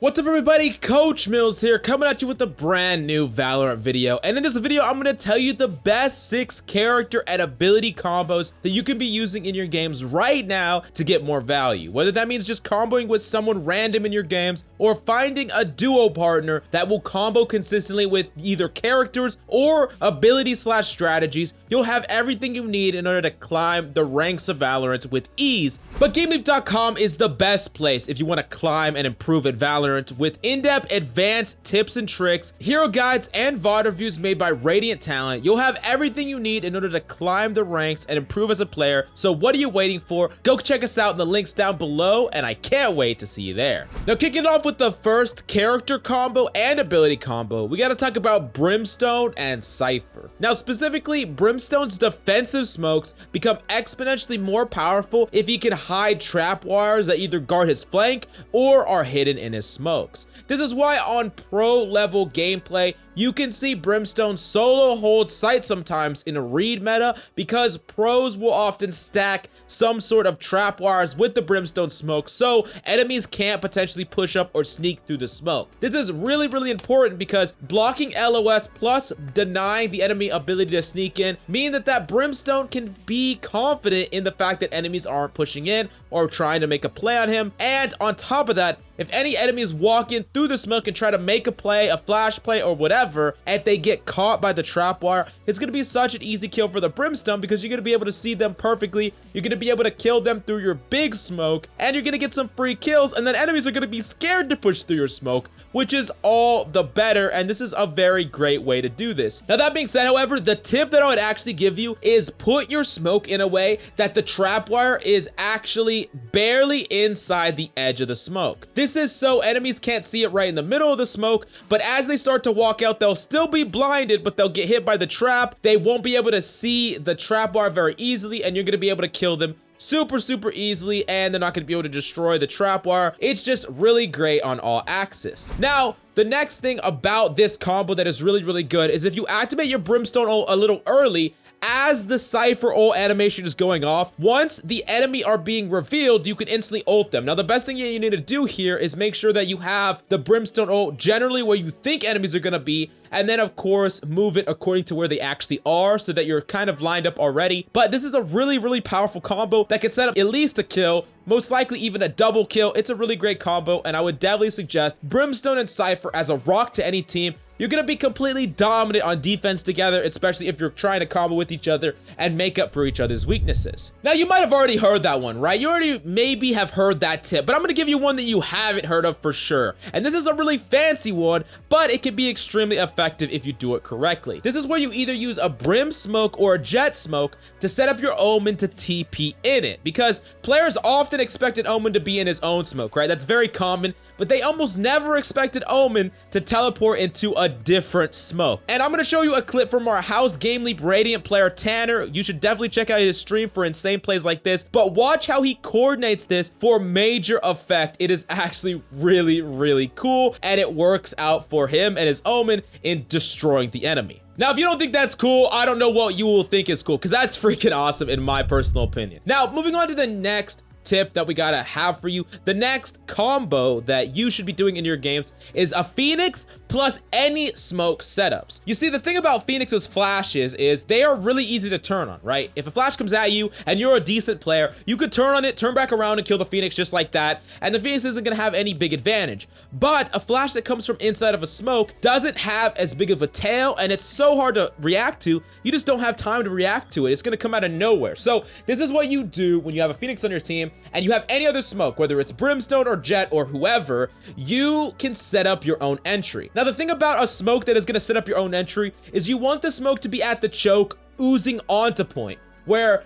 What's up everybody, Coach Mills here, coming at you with a brand new Valorant video. And in this video, I'm going to tell you the best 6 character and ability combos that you can be using in your games right now to get more value. Whether that means just comboing with someone random in your games, or finding a duo partner that will combo consistently with either characters or ability/strategies, you'll have everything you need in order to climb the ranks of Valorant with ease. But GameLeap.com is the best place if you want to climb and improve at Valorant, with in-depth advanced tips and tricks, hero guides, and VOD reviews made by radiant talent. You'll have everything you need in order to climb the ranks and improve as a player. So what are you waiting for? Go check us out in the links down below, and I can't wait to see you there. Now, kicking off with the first character combo and ability combo, we got to talk about Brimstone and Cypher. Now, specifically, Brimstone's defensive smokes become exponentially more powerful if he can hide trap wires that either guard his flank or are hidden in his smokes. This is why on pro level gameplay, you can see Brimstone solo hold sight sometimes in a read meta, because pros will often stack some sort of trap wires with the Brimstone smoke so enemies can't potentially push up or sneak through the smoke. This is really important because blocking LOS plus denying the enemy ability to sneak in mean that Brimstone can be confident in the fact that enemies aren't pushing in or trying to make a play on him. And on top of that, if any enemies walk in through the smoke and try to make a play, a flash play or whatever, and they get caught by the trap wire, it's going to be such an easy kill for the Brimstone because you're going to be able to see them perfectly. You're going to be able to kill them through your big smoke, and you're going to get some free kills, and then enemies are going to be scared to push through your smoke, which is all the better, and this is a very great way to do this. Now, that being said, however, the tip that I would actually give you is put your smoke in a way that the trap wire is actually barely inside the edge of the smoke. This is so enemies can't see it right in the middle of the smoke, but as they start to walk out, they'll still be blinded, but they'll get hit by the trap. They won't be able to see the trap wire very easily, and you're going to be able to kill them super easily, and they're not going to be able to destroy the trap wire. It's just really great on all axes. Now, the next thing about this combo that is really good is if you activate your Brimstone ult a little early, as the Cypher ult animation is going off, once the enemy are being revealed, you can instantly ult them. Now, the best thing you need to do here is make sure that you have the Brimstone ult generally where you think enemies are going to be, and then of course move it according to where they actually are so that you're kind of lined up already. But this is a really powerful combo that can set up at least a kill, most likely even a double kill. It's a really great combo, and I would definitely suggest Brimstone and Cypher as a rock to any team. You're going to be completely dominant on defense together, especially if you're trying to combo with each other and make up for each other's weaknesses. Now, you might have already heard that one, right? You already maybe have heard that tip, but I'm going to give you one that you haven't heard of for sure. And this is a really fancy one, but it can be extremely effective if you do it correctly. This is where you either use a Brim smoke or a Jet smoke to set up your Omen to TP in it, because players often expected Omen to be in his own smoke, right? That's very common, but they almost never expected Omen to teleport into a different smoke. And I'm going to show you a clip from our house GameLeap Radiant player Tanner. You should definitely check out his stream for insane plays like this, but watch how he coordinates this for major effect. It is actually really cool, and it works out for him and his Omen in destroying the enemy. Now, if you don't think that's cool, I don't know what you will think is cool, because that's freaking awesome in my personal opinion. Now, moving on to the next tip that we gotta have for you. The next combo that you should be doing in your games is a Phoenix plus any smoke setups. You see, the thing about Phoenix's flashes is they are really easy to turn on, right? If a flash comes at you and you're a decent player, you could turn on it, turn back around and kill the Phoenix just like that, and the Phoenix isn't gonna have any big advantage. But a flash that comes from inside of a smoke doesn't have as big of a tail, and it's so hard to react to, you just don't have time to react to it. It's gonna come out of nowhere. So this is what you do when you have a Phoenix on your team and you have any other smoke, whether it's Brimstone or Jet or whoever, you can set up your own entry. Now, the thing about a smoke that is going to set up your own entry is you want the smoke to be at the choke, oozing onto point, where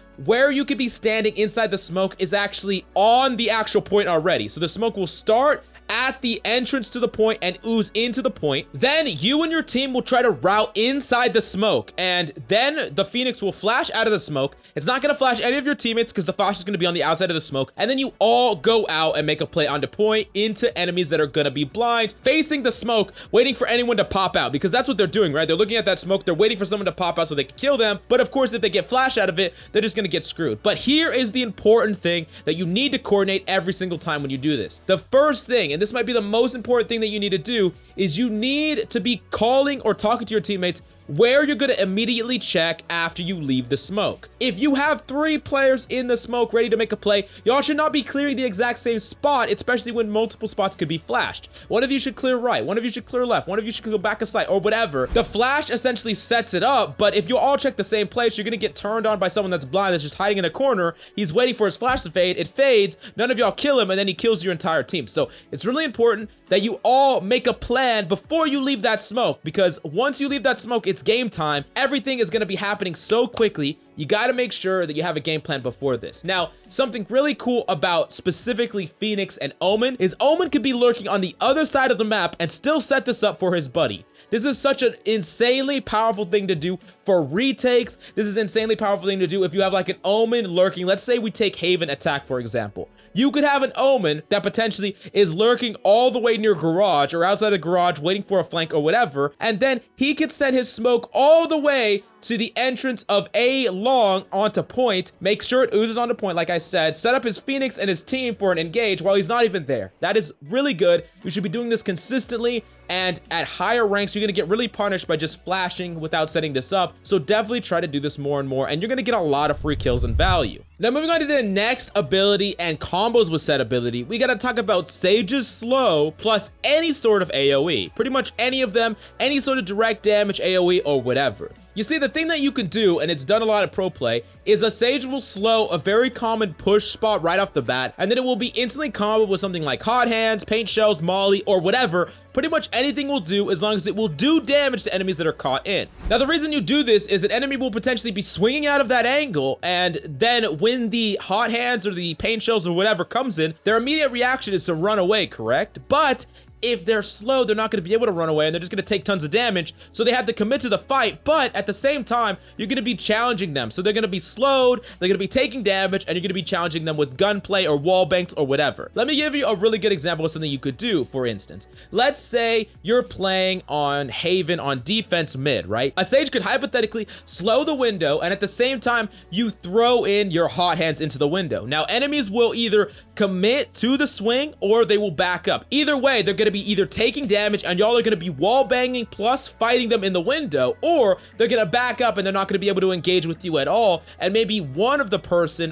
you could be standing inside the smoke is actually on the actual point already. So the smoke will start at the entrance to the point and ooze into the point. Then you and your team will try to route inside the smoke, and then the Phoenix will flash out of the smoke. It's not going to flash any of your teammates because the flash is going to be on the outside of the smoke, and then you all go out and make a play onto point into enemies that are going to be blind, facing the smoke, waiting for anyone to pop out, because that's what they're doing, right? They're looking at that smoke, they're waiting for someone to pop out so they can kill them, but of course if they get flash out of it, they're just going to get screwed. But here is the important thing that you need to coordinate every single time when you do this. The first thing, and this might be the most important thing that you need to do, is you need to be calling or talking to your teammates where you're going to immediately check after you leave the smoke. If you have 3 players in the smoke ready to make a play, y'all should not be clearing the exact same spot, especially when multiple spots could be flashed. One of you should clear right, one of you should clear left, one of you should go back a side, or whatever. The flash essentially sets it up, but if you all check the same place, you're going to get turned on by someone that's blind, that's just hiding in a corner. He's waiting for his flash to fade, it fades, none of y'all kill him, and then he kills your entire team. So it's really important that you all make a plan before you leave that smoke, because once you leave that smoke, it's game time. Everything is going to be happening so quickly. You got to make sure that you have a game plan before this. Now, something really cool about specifically Phoenix and Omen is Omen could be lurking on the other side of the map and still set this up for his buddy. This is such an insanely powerful thing to do for retakes. This is an insanely powerful thing to do if you have like an Omen lurking. Let's say we take Haven Attack, for example. You could have an Omen that potentially is lurking all the way near garage or outside the garage waiting for a flank or whatever, and then he could send his smoke all the way to the entrance of A long onto point, make sure it oozes onto point, like I said, set up his Phoenix and his team for an engage while he's not even there. That is really good. You should be doing this consistently, and at higher ranks, you're gonna get really punished by just flashing without setting this up. So definitely try to do this more and more, and you're gonna get a lot of free kills and value. Now moving on to the next ability and combos with said ability, we gotta talk about Sage's Slow plus any sort of AoE. Pretty much any of them, any sort of direct damage, AoE, or whatever. You see, the thing that you can do, and it's done a lot of pro play, is a Sage will slow a very common push spot right off the bat, and then it will be instantly comboed with something like Hot Hands, Paint Shells, Molly, or whatever. Pretty much anything will do as long as it will do damage to enemies that are caught in. Now, the reason you do this is an enemy will potentially be swinging out of that angle, and then when the Hot Hands or the Paint Shells or whatever comes in, their immediate reaction is to run away, correct? But if they're slow, they're not going to be able to run away, and they're just going to take tons of damage, so they have to commit to the fight. But at the same time, you're going to be challenging them, so they're going to be slowed, they're going to be taking damage, and you're going to be challenging them with gunplay or wall banks or whatever. Let me give you a really good example of something you could do. For instance, let's say you're playing on Haven on defense mid, right? A Sage could hypothetically slow the window, and at the same time, you throw in your Hot Hands into the window. Now, enemies will either commit to the swing or they will back up. Either way, they're going to be either taking damage and y'all are going to be wall banging plus fighting them in the window, or they're going to back up and they're not going to be able to engage with you at all, and maybe one person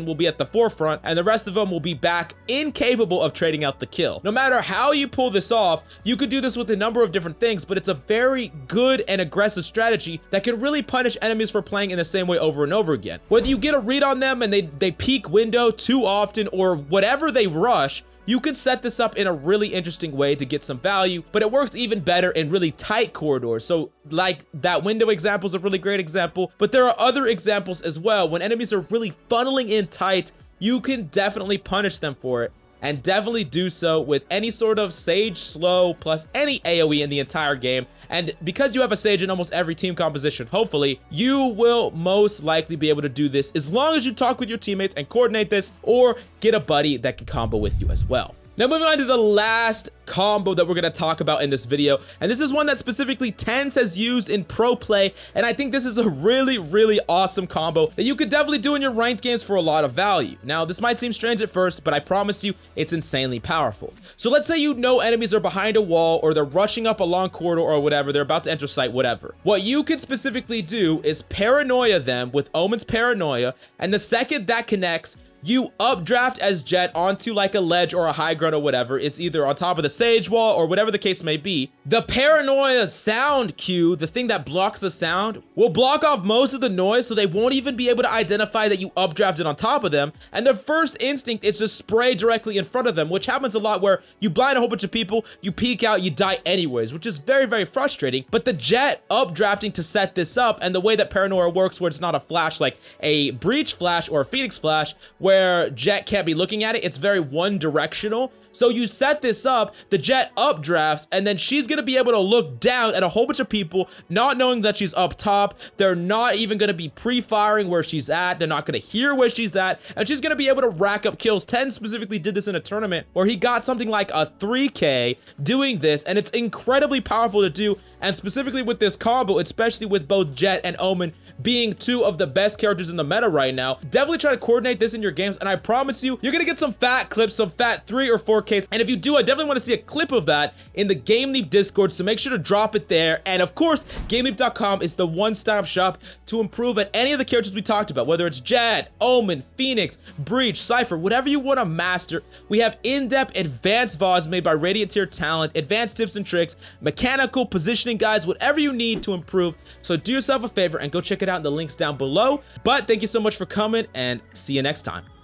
will be at the forefront and the rest of them will be back, incapable of trading out the kill. No matter how you pull this off, you could do this with a number of different things, but it's a very good and aggressive strategy that can really punish enemies for playing in the same way over and over again. Whether you get a read on them and they peek window too often, or whatever they rush, you can set this up in a really interesting way to get some value, but it works even better in really tight corridors. So like that window example is a really great example, but there are other examples as well. When enemies are really funneling in tight, you can definitely punish them for it, and definitely do so with any sort of Sage Slow plus any AoE in the entire game. And because you have a Sage in almost every team composition, hopefully, you will most likely be able to do this as long as you talk with your teammates and coordinate this, or get a buddy that can combo with you as well. Now moving on to the last combo that we're going to talk about in this video, and this is one that specifically Tens has used in pro play, and I think this is a really awesome combo that you could definitely do in your ranked games for a lot of value. Now this might seem strange at first, but I promise you it's insanely powerful. So let's say you know enemies are behind a wall, or they're rushing up a long corridor or whatever, they're about to enter site, whatever. What you could specifically do is paranoia them with Omen's Paranoia, and the second that connects, you updraft as Jet onto like a ledge or a high ground or whatever. It's either on top of the Sage wall or whatever the case may be. The Paranoia sound cue, the thing that blocks the sound, will block off most of the noise, so they won't even be able to identify that you updrafted on top of them. And their first instinct is to spray directly in front of them, which happens a lot where you blind a whole bunch of people, you peek out, you die anyways, which is very frustrating. But the Jet updrafting to set this up, and the way that Paranoia works, where it's not a flash like a Breach flash or a Phoenix flash, where Jet can't be looking at it, it's very one directional. So you set this up, the Jet updrafts, and then she's gonna be able to look down at a whole bunch of people, not knowing that she's up top. They're not even gonna be pre-firing where she's at. They're not gonna hear where she's at, and she's gonna be able to rack up kills. Ten specifically did this in a tournament where he got something like a 3K doing this, and it's incredibly powerful to do. And specifically with this combo, especially with both Jet and Omen being two of the best characters in the meta right now. Definitely try to coordinate this in your games, and I promise you, you're gonna get some fat clips, some fat 3 or 4Ks. And if you do, I definitely want to see a clip of that in the GameLeap Discord, so make sure to drop it there. And of course, GameLeap.com is the one-stop shop to improve at any of the characters we talked about, whether it's Jad, Omen, Phoenix, Breach, Cypher, whatever you want to master. We have in-depth advanced VODs made by Radiant Tier talent, advanced tips and tricks, mechanical positioning guides, whatever you need to improve. So do yourself a favor and go check it out in the links down below. But thank you so much for coming, and see you next time.